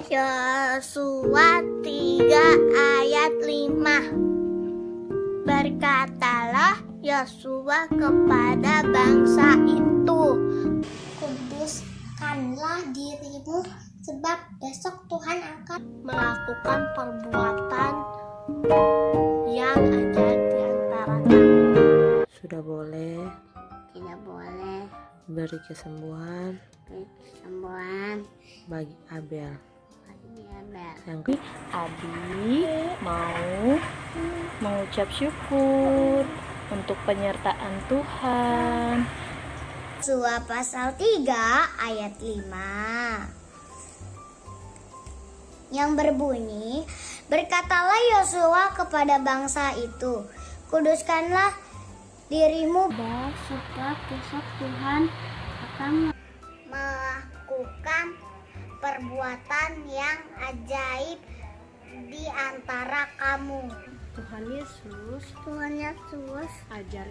Yosua 3 ayat 5. Berkatalah Yosua kepada bangsa itu, kuduskanlah dirimu, sebab besok Tuhan akan melakukan perbuatan yang ajaib di antara kamu. Sudah boleh Tidak boleh beri kesembuhan bagi Abel. Yang Abi mau mengucap syukur untuk penyertaan Tuhan. Yosua pasal 3 ayat 5 yang berbunyi, berkatalah Yosua kepada bangsa itu, kuduskanlah dirimu, sebab besok Tuhan akan melakukan perbuatan yang ajaib di antara kamu. Tuhan Yesus Ajar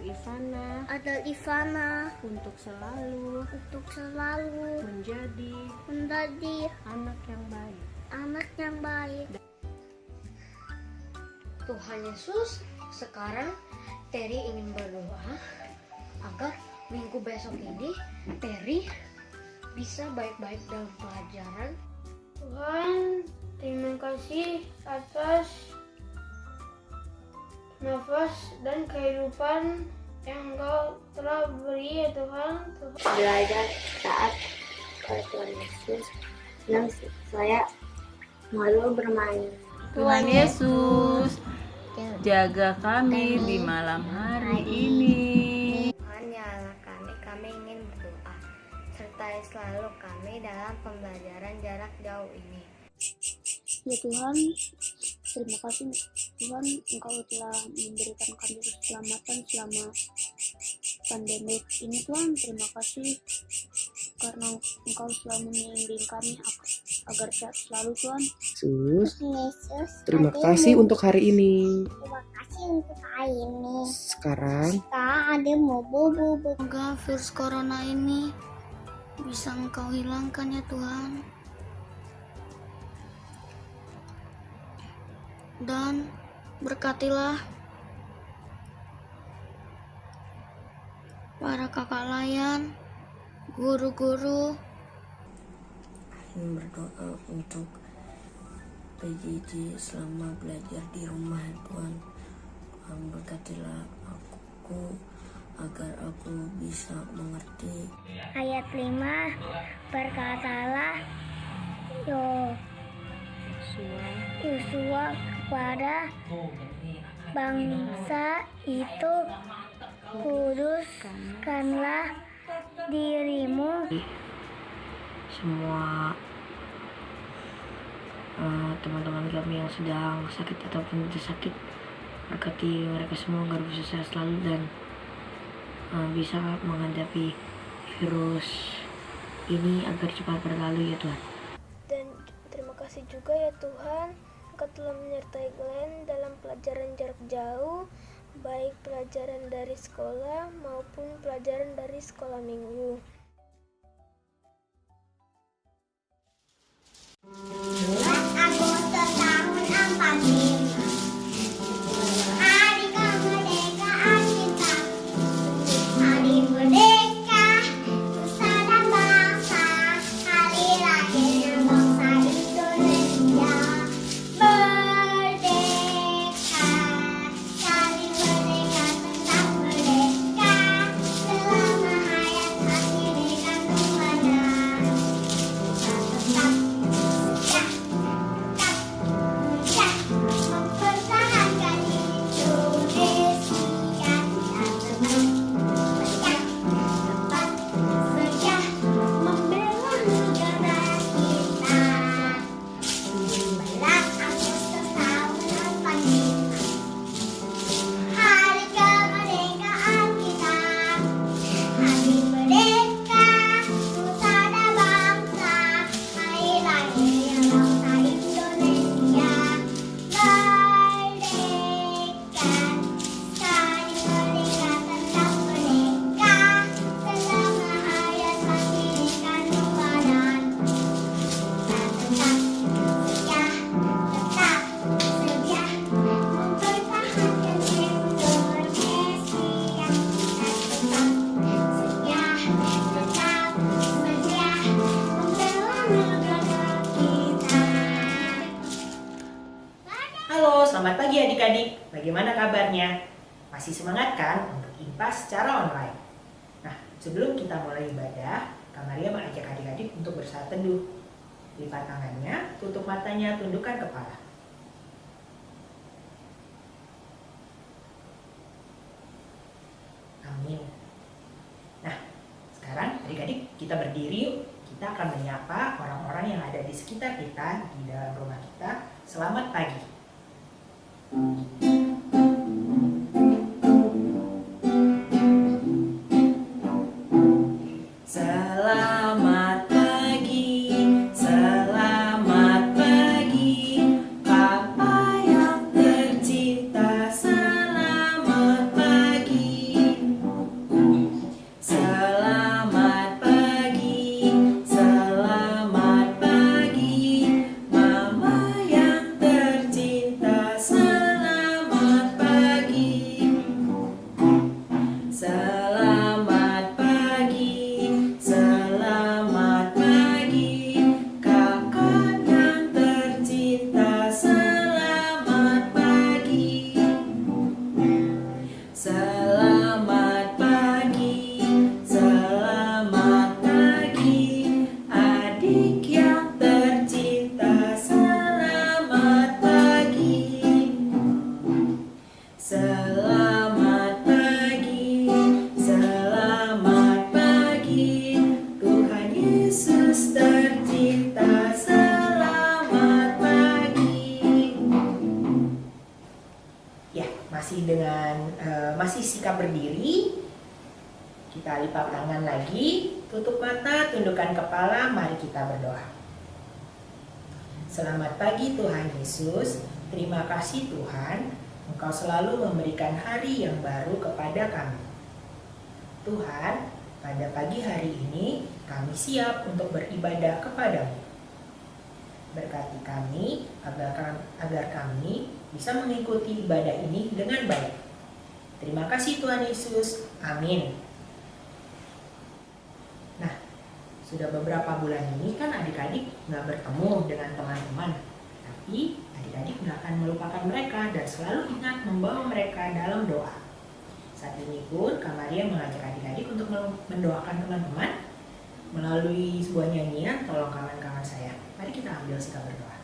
ajar Ivana untuk untuk selalu menjadi anak yang baik. Tuhan Yesus. Sekarang Terry ingin berdoa agar minggu besok ini Terry bisa baik-baik dalam pelajaran. Tuhan, terima kasih atas nafas dan kehidupan yang Engkau telah beri ya Tuhan. Belajar taat kepada Tuhan Yesus yang saya malu bermain. Tuhan Yesus, jaga kami di malam hari ini. Tuhan, nyala kami ingin berdoa. Sertai selalu kami dalam pembelajaran jarak jauh ini. Ya Tuhan, terima kasih Tuhan, Engkau telah memberikan kami keselamatan selama pandemi ini Tuhan. Terima kasih karena Engkau selalu membimbing kami agar sehat selalu Tuhan. Yesus, terima kasih untuk hari ini. Terima kasih untuk hari ini. Sekarang Ada mau bobo. Semoga virus corona ini bisa Engkau hilangkan ya Tuhan. Dan berkatilah para kakak layan, guru-guru. ingin berdoa untuk PJJ selama belajar di rumah Tuhan. Tuhan berkatilah aku agar aku bisa mengerti. Ayat 5, berkatalah Yosua kepada bangsa itu, kuduskanlah dirimu. Semua teman-teman kami yang sedang sakit ataupun tidak sakit, berkati mereka semua agar bisa sehat selalu dan bisa menghadapi virus ini agar cepat berlalu ya Tuhan. Dan terima kasih juga ya Tuhan, Engkau telah menyertai Glenn dalam pelajaran jarak jauh, baik pelajaran dari sekolah maupun pelajaran dari sekolah minggu. Agustus tahun 45, hari kemerdekaan kita, hari merdeka, nusa dan bangsa, hari lahirnya bangsa Indonesia. Merdeka, saling merdeka, tetap merdeka, selama hayat hati selamat pagi adik-adik. Bagaimana kabarnya? Masih semangat kan untuk IPA secara online? Nah, sebelum kita mulai ibadah, Kak Maria mengajak adik-adik untuk bersaat teduh. Lipat tangannya, tutup matanya, tundukkan kepala. Amin. Nah, sekarang adik-adik kita berdiri yuk. Kita akan menyapa orang-orang yang ada di sekitar kita, di dalam rumah kita. Selamat pagi. Selamat pagi, selamat pagi, Papa yang tercinta, selamat pagi. Selamat pagi, selamat pagi, Mama yang tercinta, selamat pagi. Selamat pagi, selamat pagi, Kakak yang tercinta, selamat pagi. Selamat pagi, selamat pagi, adik yang tercinta, selamat pagi. Selamat pagi, selamat pagi, Tuhan Yesus tercinta, selamat pagi. Ya, masih sikap berdiri. Kita lipat tangan lagi, tutup mata, tundukkan kepala, mari kita berdoa. Selamat pagi Tuhan Yesus, terima kasih Tuhan, Engkau selalu memberikan hari yang baru kepada kami. Tuhan, pada pagi hari ini kami siap untuk beribadah kepadamu. Berkati kami agar kami bisa mengikuti ibadah ini dengan baik. Terima kasih Tuhan Yesus. Amin. Nah, sudah beberapa bulan ini kan adik-adik nggak bertemu dengan teman-teman. Tapi adik-adik nggak akan melupakan mereka dan selalu ingat membawa mereka dalam doa. Saat ini pun Kak Maria mengajak adik-adik untuk mendoakan teman-teman melalui sebuah nyanyian Tolong Kawan-Kawan Saya. Mari kita ambil sikap berdoa.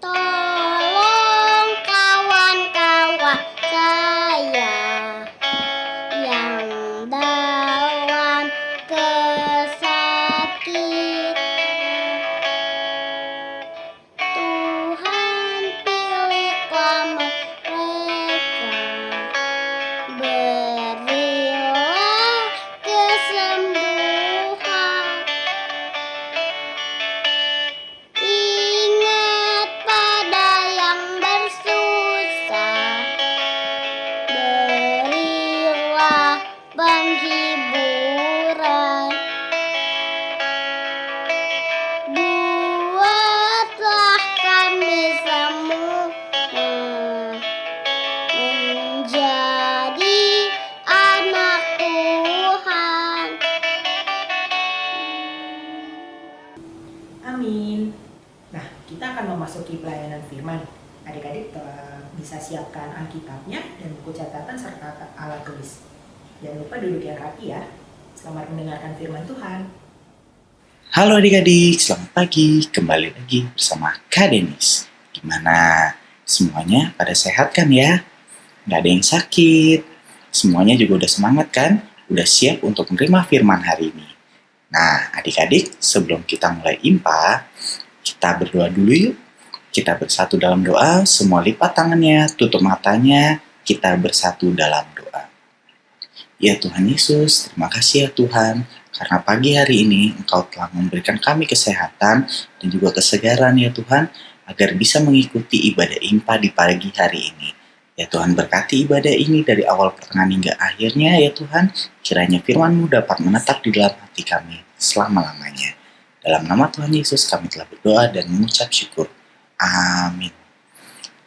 Tolong kawan-kawan saya yang dalam kesakitan. Tuhan pilihlah mereka, berilah kesembuhan. Ingat pada yang bersusah, berilah penghiburan. Buatlah kami semua menjadi anak Tuhan. Amin. Nah, kita akan memasuki pelayanan firman. Adik-adik bisa siapkan Alkitabnya dan buku catatan serta alat tulis. Jangan lupa duduk yang rapi ya. Selamat mendengarkan firman Tuhan. Halo adik-adik, selamat pagi. Kembali lagi bersama Kak Denis. Gimana? Semuanya pada sehat kan ya? Gak ada yang sakit. Semuanya juga udah semangat kan? Udah siap untuk menerima firman hari ini. Nah, adik-adik, sebelum kita mulai IMPA, kita berdoa dulu yuk. Kita bersatu dalam doa, semua lipat tangannya, tutup matanya, kita bersatu dalam doa. Ya Tuhan Yesus, terima kasih ya Tuhan, karena pagi hari ini Engkau telah memberikan kami kesehatan dan juga kesegaran ya Tuhan, agar bisa mengikuti ibadah IMPA di pagi hari ini. Ya Tuhan, berkati ibadah ini dari awal pertengahan hingga akhirnya ya Tuhan, kiranya firman-Mu dapat menetap di dalam hati kami selama-lamanya. Dalam nama Tuhan Yesus kami telah berdoa dan mengucap syukur. Amin.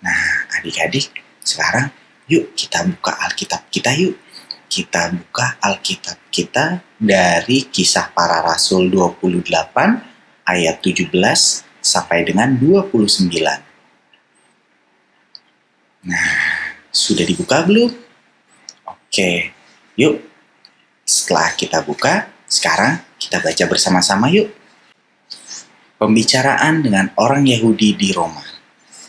Nah, adik-adik, sekarang yuk kita buka Alkitab kita yuk. Kita buka Alkitab kita dari Kisah Para Rasul 28 ayat 17 sampai dengan 29. Nah, sudah dibuka belum? Oke, yuk. Setelah kita buka, sekarang kita baca bersama-sama yuk. Pembicaraan dengan orang Yahudi di Roma.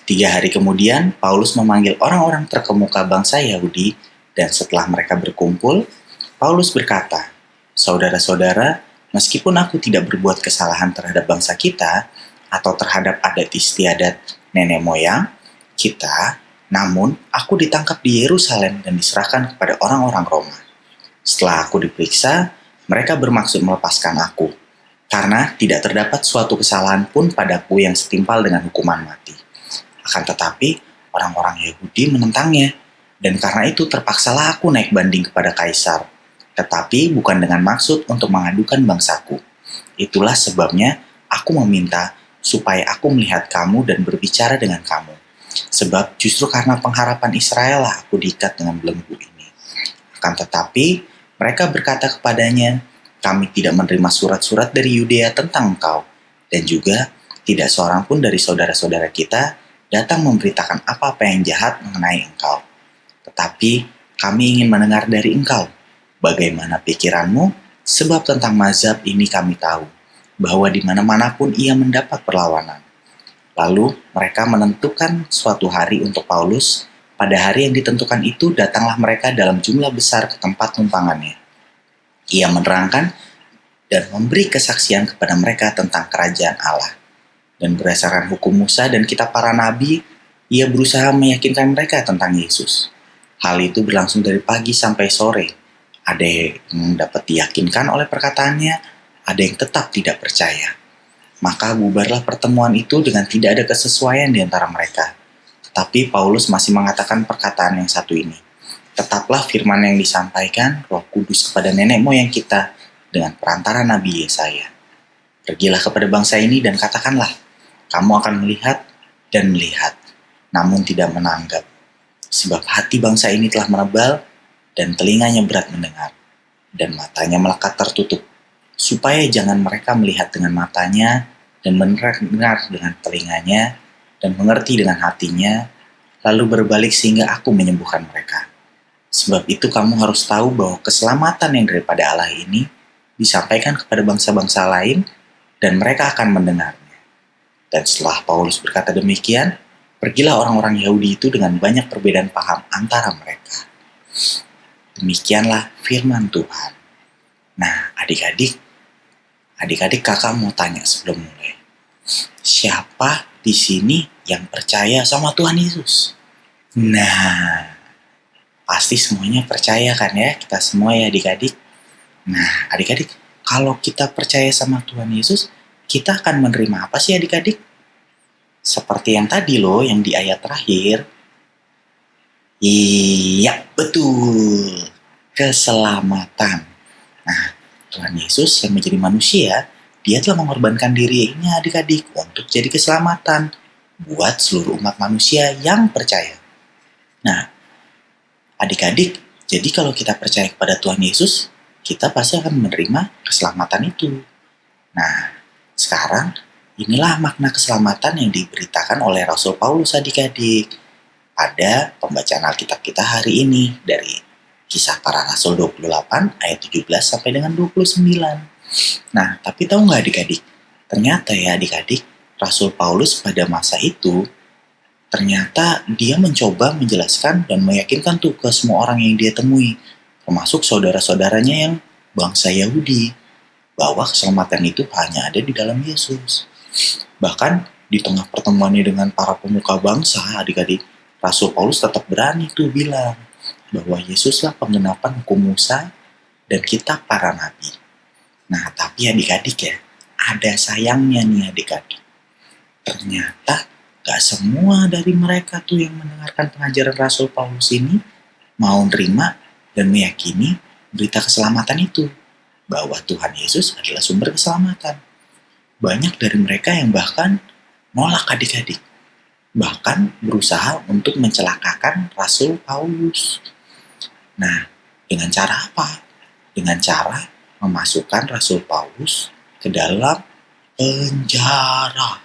3 hari kemudian, Paulus memanggil orang-orang terkemuka bangsa Yahudi, dan setelah mereka berkumpul, Paulus berkata, "Saudara-saudara, meskipun aku tidak berbuat kesalahan terhadap bangsa kita, atau terhadap adat istiadat nenek moyang kita, namun aku ditangkap di Yerusalem dan diserahkan kepada orang-orang Roma. Setelah aku diperiksa, mereka bermaksud melepaskan aku, karena tidak terdapat suatu kesalahan pun padaku yang setimpal dengan hukuman mati. Akan tetapi, orang-orang Yahudi menentangnya, dan karena itu terpaksalah aku naik banding kepada Kaisar, tetapi bukan dengan maksud untuk mengadukan bangsaku. Itulah sebabnya aku meminta supaya aku melihat kamu dan berbicara dengan kamu. Sebab justru karena pengharapan Israel lah aku diikat dengan belenggu ini." Akan tetapi, mereka berkata kepadanya, "Kami tidak menerima surat-surat dari Yudea tentang engkau, dan juga tidak seorang pun dari saudara-saudara kita datang memberitakan apa-apa yang jahat mengenai engkau. Tetapi kami ingin mendengar dari engkau, bagaimana pikiranmu, sebab tentang mazhab ini kami tahu, bahwa di mana-manapun ia mendapat perlawanan." Lalu mereka menentukan suatu hari untuk Paulus. Pada hari yang ditentukan itu datanglah mereka dalam jumlah besar ke tempat tumpangannya. Ia menerangkan dan memberi kesaksian kepada mereka tentang kerajaan Allah. Dan berdasarkan hukum Musa dan kitab para nabi, ia berusaha meyakinkan mereka tentang Yesus. Hal itu berlangsung dari pagi sampai sore. Ada yang dapat diyakinkan oleh perkataannya, ada yang tetap tidak percaya. Maka bubarlah pertemuan itu dengan tidak ada kesesuaian di antara mereka. Tetapi Paulus masih mengatakan perkataan yang satu ini. "Tetaplah firman yang disampaikan Roh Kudus kepada nenek moyang kita dengan perantara Nabi Yesaya. Pergilah kepada bangsa ini dan katakanlah, kamu akan melihat dan melihat, namun tidak menanggap. Sebab hati bangsa ini telah menebal, dan telinganya berat mendengar, dan matanya melekat tertutup, supaya jangan mereka melihat dengan matanya, dan mendengar dengan telinganya, dan mengerti dengan hatinya, lalu berbalik sehingga aku menyembuhkan mereka. Sebab itu kamu harus tahu bahwa keselamatan yang daripada Allah ini disampaikan kepada bangsa-bangsa lain, dan mereka akan mendengarnya." Dan setelah Paulus berkata demikian, pergilah orang-orang Yahudi itu dengan banyak perbedaan paham antara mereka. Demikianlah firman Tuhan. Nah, adik-adik kakak mau tanya sebelum mulai. Siapa di sini yang percaya sama Tuhan Yesus? Nah, pasti semuanya percaya kan ya, kita semua ya adik-adik. Nah, adik-adik, kalau kita percaya sama Tuhan Yesus, kita akan menerima apa sih adik-adik? Seperti yang tadi loh, yang di ayat terakhir. Iya, betul. Keselamatan. Nah, Tuhan Yesus yang menjadi manusia, dia telah mengorbankan dirinya adik-adik untuk jadi keselamatan buat seluruh umat manusia yang percaya. Nah, adik-adik, jadi kalau kita percaya kepada Tuhan Yesus, kita pasti akan menerima keselamatan itu. Nah, sekarang inilah makna keselamatan yang diberitakan oleh Rasul Paulus adik-adik pada pembacaan Alkitab kita hari ini dari Kisah Para Rasul 28 ayat 17 sampai dengan 29. Nah, tapi tahu nggak adik-adik? Ternyata ya adik-adik, Rasul Paulus pada masa itu ternyata dia mencoba menjelaskan dan meyakinkan tuh ke semua orang yang dia temui, termasuk saudara-saudaranya yang bangsa Yahudi, bahwa keselamatan itu hanya ada di dalam Yesus. Bahkan di tengah pertemuannya dengan para pemuka bangsa, adik-adik, Rasul Paulus tetap berani tuh bilang bahwa Yesuslah penggenapan hukum Musa dan kitab para nabi. Nah, tapi adik-adik ya, ada sayangnya nih adik-adik. Ternyata gak semua dari mereka tuh yang mendengarkan pengajaran Rasul Paulus ini mau nerima dan meyakini berita keselamatan itu, bahwa Tuhan Yesus adalah sumber keselamatan. Banyak dari mereka yang bahkan nolak adik-adik. bahkan berusaha untuk mencelakakan Rasul Paulus. Nah, dengan cara apa? Dengan cara memasukkan Rasul Paulus ke dalam penjara.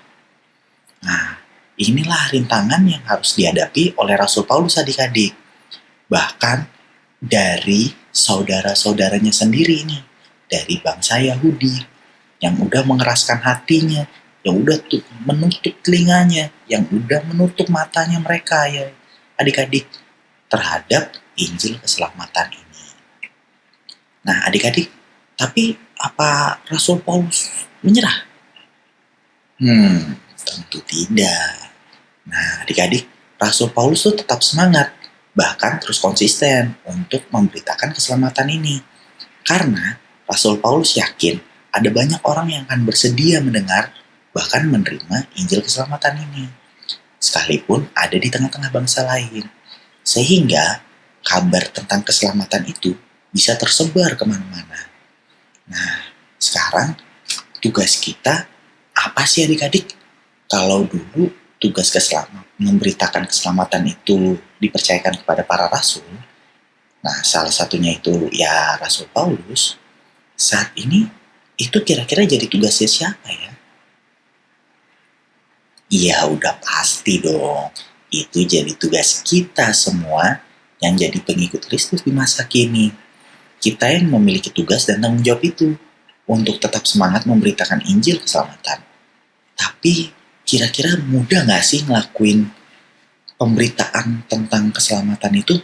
Nah, inilah rintangan yang harus dihadapi oleh Rasul Paulus adik-adik. Bahkan dari saudara-saudaranya sendiri nih, dari bangsa Yahudi yang udah mengeraskan hatinya, yang udah menutup telinganya, yang udah menutup matanya mereka ya adik-adik terhadap Injil keselamatan ini. Nah adik-adik, tapi apa Rasul Paulus menyerah? Tentu tidak. Nah adik-adik, Rasul Paulus tuh tetap semangat, bahkan terus konsisten untuk memberitakan keselamatan ini. Karena Rasul Paulus yakin ada banyak orang yang akan bersedia mendengar bahkan menerima Injil keselamatan ini. Sekalipun ada di tengah-tengah bangsa lain. Sehingga kabar tentang keselamatan itu bisa tersebar kemana-mana. Nah, sekarang tugas kita apa sih adik-adik? Kalau dulu tugas memberitakan keselamatan itu dipercayakan kepada para rasul, nah salah satunya itu ya Rasul Paulus, saat ini itu kira-kira jadi tugasnya siapa ya? Iya udah pasti dong, itu jadi tugas kita semua yang jadi pengikut Kristus di masa kini. Kita yang memiliki tugas dan tanggung jawab itu untuk tetap semangat memberitakan Injil keselamatan. Tapi kira-kira mudah gak sih ngelakuin pemberitaan tentang keselamatan itu?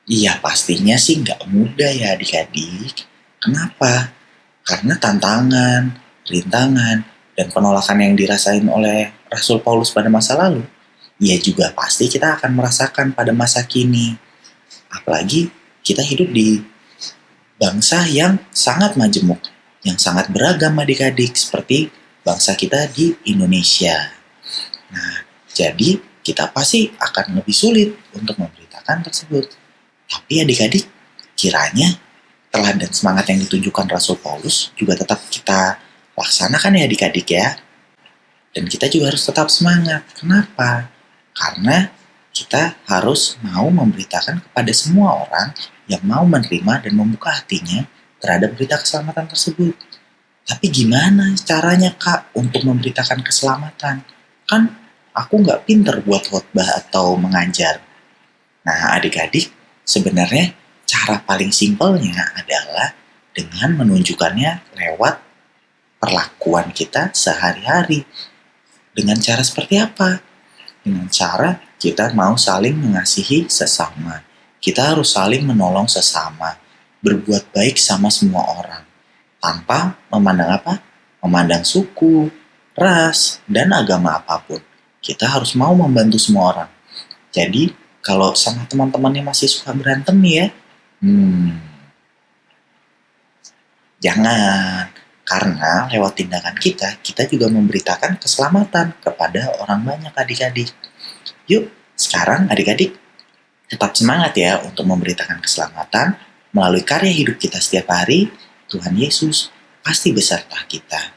Iya pastinya sih gak mudah ya adik-adik. Kenapa? Karena tantangan, rintangan, dan penolakan yang dirasain oleh Rasul Paulus pada masa lalu, ya juga pasti kita akan merasakan pada masa kini. Apalagi kita hidup di bangsa yang sangat majemuk, yang sangat beragam adik-adik, seperti bangsa kita di Indonesia. Nah, jadi kita pasti akan lebih sulit untuk memberitakan tersebut. Tapi adik-adik, kiranya teladan semangat yang ditunjukkan Rasul Paulus juga tetap kita laksanakan ya adik-adik ya. Dan kita juga harus tetap semangat. Kenapa? Karena kita harus mau memberitakan kepada semua orang yang mau menerima dan membuka hatinya terhadap berita keselamatan tersebut. Tapi gimana caranya Kak untuk memberitakan keselamatan? Kan aku nggak pinter buat khotbah atau mengajar. Nah adik-adik, sebenarnya cara paling simpelnya adalah dengan menunjukkannya lewat perlakuan kita sehari-hari. Dengan cara seperti apa? Dengan cara kita mau saling mengasihi sesama. Kita harus saling menolong sesama. Berbuat baik sama semua orang. Tanpa memandang apa? Memandang suku, ras, dan agama apapun. Kita harus mau membantu semua orang. Jadi, kalau sama teman-temannya masih suka berantem nih ya, jangan. Karena lewat tindakan kita juga memberitakan keselamatan kepada orang banyak adik-adik. Yuk, sekarang adik-adik tetap semangat ya untuk memberitakan keselamatan melalui karya hidup kita setiap hari. Tuhan Yesus pasti beserta kita.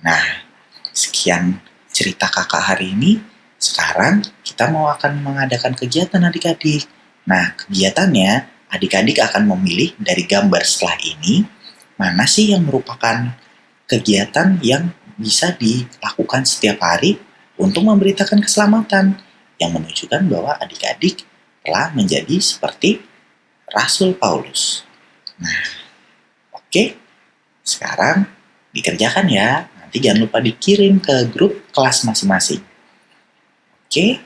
Nah, sekian cerita kakak hari ini. Sekarang kita akan mengadakan kegiatan adik-adik. Nah, kegiatannya adik-adik akan memilih dari gambar setelah ini mana sih yang merupakan kegiatan yang bisa dilakukan setiap hari untuk memberitakan keselamatan yang menunjukkan bahwa adik-adik telah menjadi seperti Rasul Paulus. Nah, oke. Sekarang dikerjakan ya. Nanti jangan lupa dikirim ke grup kelas masing-masing. Oke,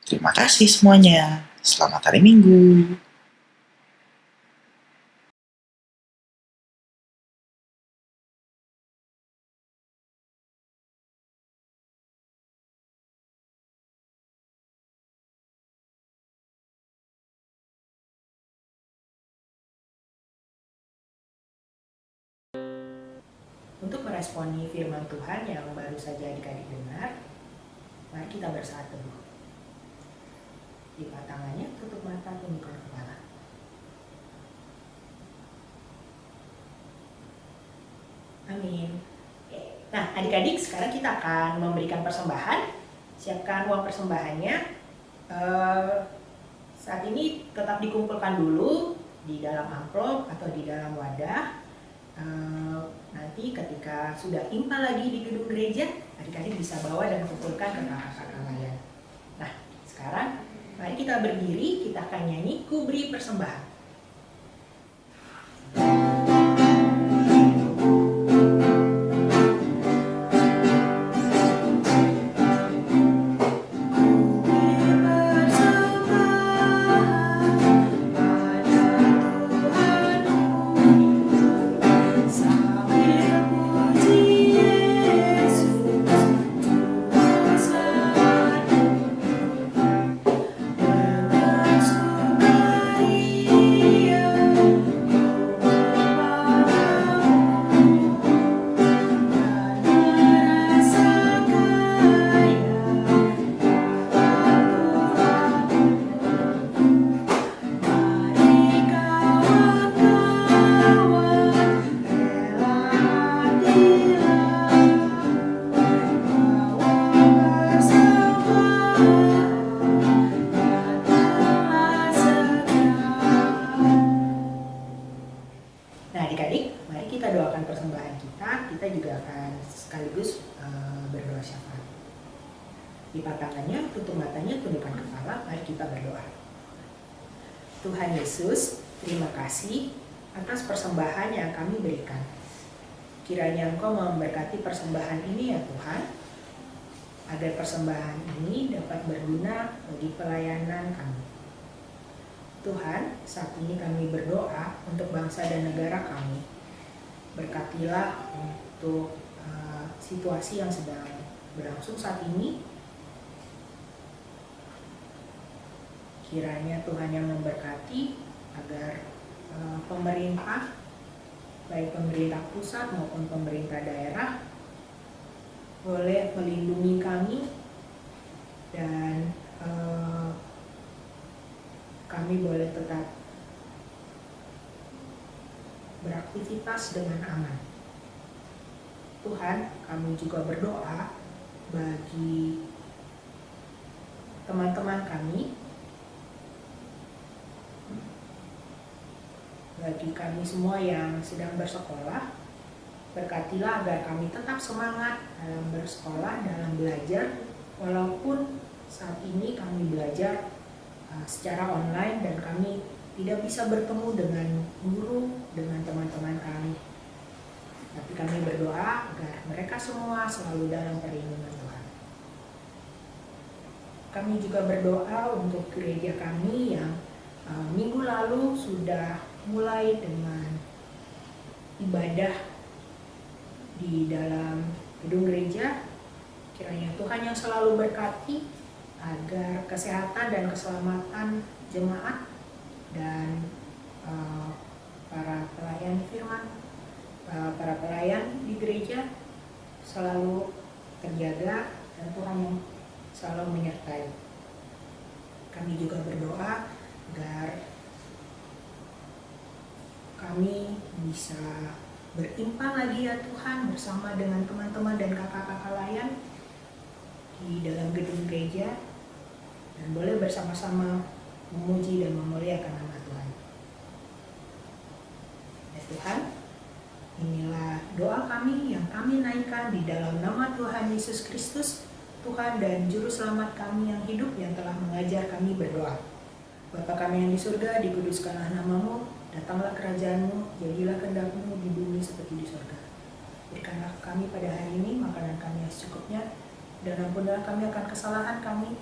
terima kasih semuanya. Selamat hari Minggu. Untuk meresponi firman Tuhan yang baru saja adik-adik dengar, mari kita bersaat teduh. Lipat tangannya, tutup mata, tundukkan kepala. Amin. Nah, adik-adik, sekarang kita akan memberikan persembahan siapkan uang persembahannya. Saat ini tetap dikumpulkan dulu di dalam amplop atau di dalam wadah. Nanti ketika sudah timpal lagi di gedung gereja, adik-adik bisa bawa dan kumpulkan ke kakak-kakak kalian. Nah, sekarang mari kita berdiri, kita akan nyanyi Ku Beri Persembahan. Nah adik-adik, mari kita doakan persembahan kita. Kita juga akan sekaligus berdoa syafaat. Lipat tangannya, tutup matanya, tundukkan kepala, mari kita berdoa. Tuhan Yesus, terima kasih atas persembahan yang kami berikan. Kiranya Engkau memberkati persembahan ini ya Tuhan, agar persembahan ini dapat berguna bagi pelayanan kami. Tuhan, saat ini kami berdoa untuk bangsa dan negara kami. Berkatilah untuk situasi yang sedang berlangsung saat ini. Kiranya Tuhan yang memberkati agar pemerintah, baik pemerintah pusat maupun pemerintah daerah, boleh melindungi kami dan kami boleh tetap beraktivitas dengan aman. Tuhan, kami juga berdoa bagi teman-teman kami, bagi kami semua yang sedang bersekolah. Berkatilah agar kami tetap semangat dalam bersekolah, dalam belajar, walaupun saat ini kami belajar secara online dan kami tidak bisa bertemu dengan guru, dengan teman-teman kami. Tapi kami berdoa agar mereka semua selalu dalam perlindungan Tuhan. Kami juga berdoa untuk gereja kami yang minggu lalu sudah mulai dengan ibadah di dalam gedung gereja. Kiranya Tuhan yang selalu berkati agar kesehatan dan keselamatan jemaat dan para pelayan firman, para pelayan di gereja selalu terjaga dan Tuhan yang selalu menyertai. Kami juga berdoa agar kami bisa berimpang lagi ya Tuhan bersama dengan teman-teman dan kakak-kakak layan di dalam gedung gereja, dan boleh bersama-sama memuji dan memuliakan nama Tuhan. Ya Tuhan, inilah doa kami yang kami naikkan di dalam nama Tuhan Yesus Kristus, Tuhan dan Juru Selamat kami yang hidup, yang telah mengajar kami berdoa. Bapa kami yang di surga, dikuduskanlah namamu, datanglah kerajaanmu, jadilah kehendak-mu di bumi seperti di surga. Berikanlah kami pada hari ini makanan kami yang secukupnya, dan ampunilah kami akan kesalahan kami,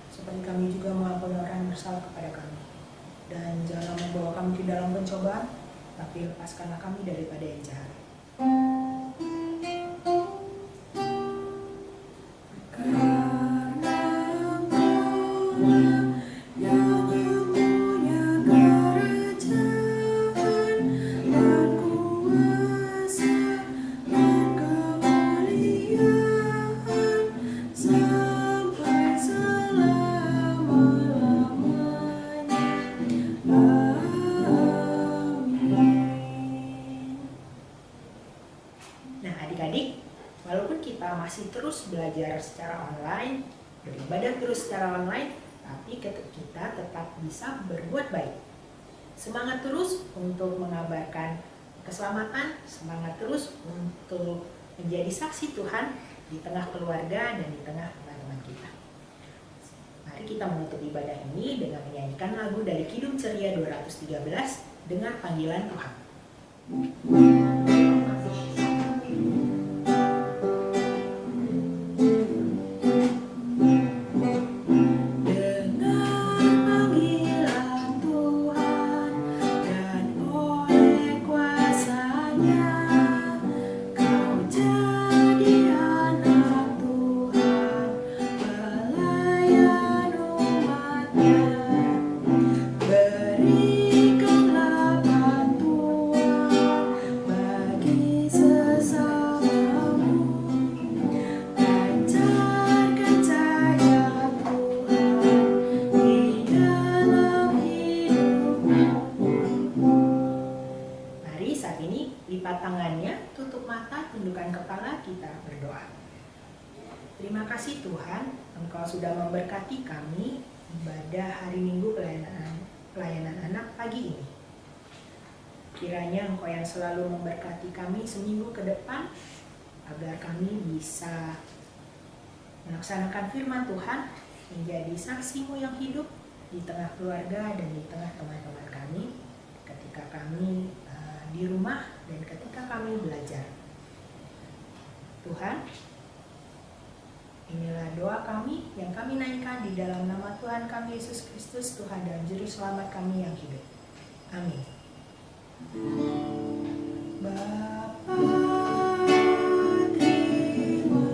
seperti kami juga mengampuni orang yang bersalah kepada kami. Dan janganlah membawa kami ke dalam pencobaan, tapi lepaskanlah kami daripada yang jahat. secara online, beribadah terus secara online, tapi kita tetap bisa berbuat baik. Semangat terus untuk mengabarkan keselamatan, semangat terus untuk menjadi saksi Tuhan di tengah keluarga dan di tengah teman-teman kita. Mari kita menutup ibadah ini dengan menyanyikan lagu dari Kidung Ceria 213 dengan panggilan Tuhan. Lipat tangannya, tutup mata, tundukkan kepala, kita berdoa. Terima kasih Tuhan, Engkau sudah memberkati kami ibadah hari Minggu pelayanan anak pagi ini. Kiranya Engkau yang selalu memberkati kami seminggu ke depan, agar kami bisa melaksanakan firman Tuhan, menjadi saksi-Mu yang hidup di tengah keluarga dan di tengah teman-teman kami, ketika kami di rumah dan ketika kami belajar. Tuhan, inilah doa kami yang kami naikkan di dalam nama Tuhan kami Yesus Kristus, Tuhan dan Juru Selamat kami yang hidup. Amin. Bapa, terima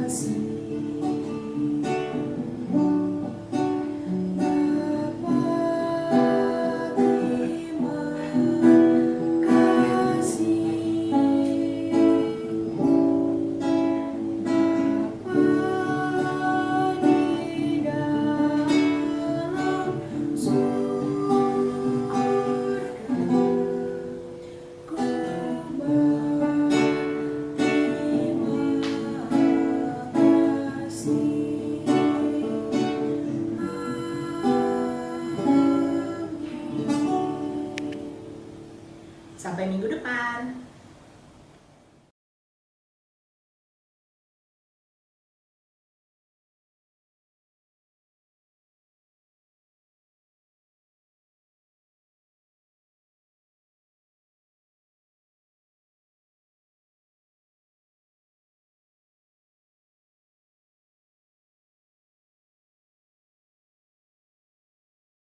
kasih. Sampai minggu depan.